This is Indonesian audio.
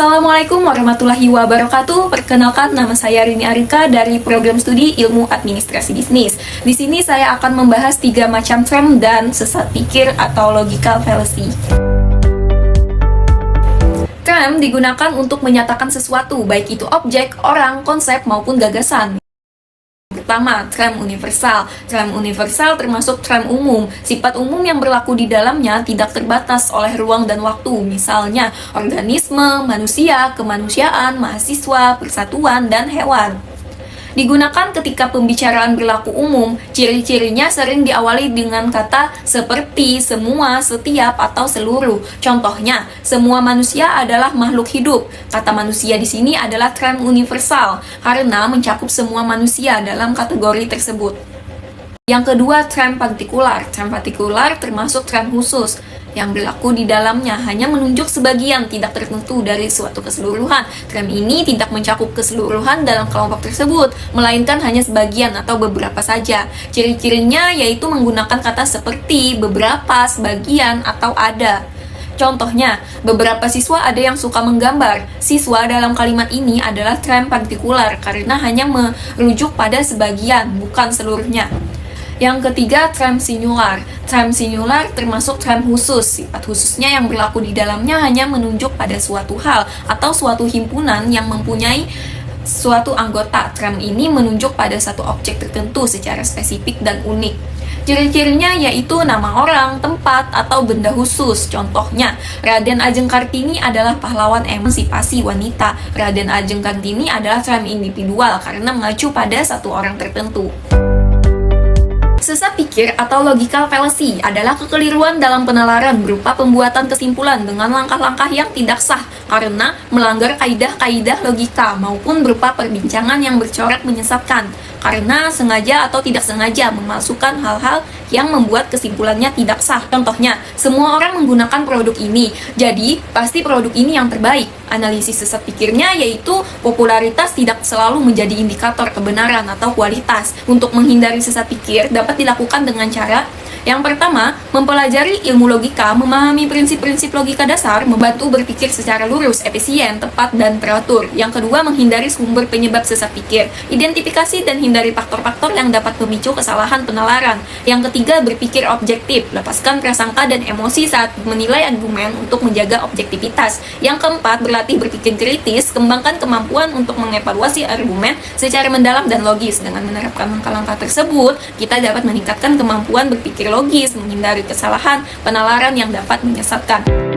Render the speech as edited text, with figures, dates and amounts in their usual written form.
Assalamualaikum warahmatullahi wabarakatuh. Perkenalkan, nama saya Rini Arika dari program studi Ilmu Administrasi Bisnis. Di sini saya akan membahas 3 macam term dan sesat pikir atau logical fallacy. Term digunakan untuk menyatakan sesuatu, baik itu objek, orang, konsep, maupun gagasan. Pertama, term universal. Term universal termasuk term umum. Sifat umum yang berlaku di dalamnya tidak terbatas oleh ruang dan waktu. Misalnya, organisme, manusia, kemanusiaan, mahasiswa, persatuan, dan hewan. Digunakan ketika pembicaraan berlaku umum. Ciri-cirinya sering diawali dengan kata seperti, semua, setiap, atau seluruh. Contohnya, semua manusia adalah makhluk hidup. Kata manusia di sini adalah term universal karena mencakup semua manusia dalam kategori tersebut. Yang kedua, term partikular. Term partikular termasuk term khusus yang berlaku di dalamnya hanya menunjuk sebagian, tidak tertentu dari suatu keseluruhan. Term ini tidak mencakup keseluruhan dalam kelompok tersebut, melainkan hanya sebagian atau beberapa saja. Ciri-cirinya yaitu menggunakan kata seperti, beberapa, sebagian, atau ada. Contohnya, beberapa siswa ada yang suka menggambar. Siswa dalam kalimat ini adalah term partikular karena hanya merujuk pada sebagian, bukan seluruhnya. Yang ketiga, term singular. Term singular termasuk term khusus. Sifat khususnya yang berlaku di dalamnya hanya menunjuk pada suatu hal atau suatu himpunan yang mempunyai suatu anggota. Term ini menunjuk pada satu objek tertentu secara spesifik dan unik. Ciri-cirinya yaitu nama orang, tempat, atau benda khusus. Contohnya, Raden Ajeng Kartini adalah pahlawan emansipasi wanita. Raden Ajeng Kartini adalah term individual karena mengacu pada satu orang tertentu. Sesat pikir atau logical fallacy adalah kekeliruan dalam penalaran berupa pembuatan kesimpulan dengan langkah-langkah yang tidak sah karena melanggar kaidah-kaidah logika maupun berupa perbincangan yang bercorak menyesatkan karena sengaja atau tidak sengaja memasukkan hal-hal yang membuat kesimpulannya tidak sah. Contohnya, semua orang menggunakan produk ini, jadi pasti produk ini yang terbaik. Analisis sesat pikirnya yaitu popularitas tidak selalu menjadi indikator kebenaran atau kualitas. Untuk menghindari sesat pikir dapat dilakukan dengan cara yang pertama, mempelajari ilmu logika, memahami prinsip-prinsip logika dasar, membantu berpikir secara lurus, efisien, tepat, dan teratur. Yang kedua, menghindari sumber penyebab sesat pikir, identifikasi dan hindari faktor-faktor yang dapat memicu kesalahan penalaran. Yang ketiga, berpikir objektif, lepaskan prasangka dan emosi saat menilai argumen untuk menjaga objektivitas. Yang keempat, berlatih berpikir kritis, kembangkan kemampuan untuk mengevaluasi argumen secara mendalam dan logis. Dengan menerapkan langkah-langkah tersebut, kita dapat meningkatkan kemampuan berpikir logis, menghindari kesalahan penalaran yang dapat menyesatkan.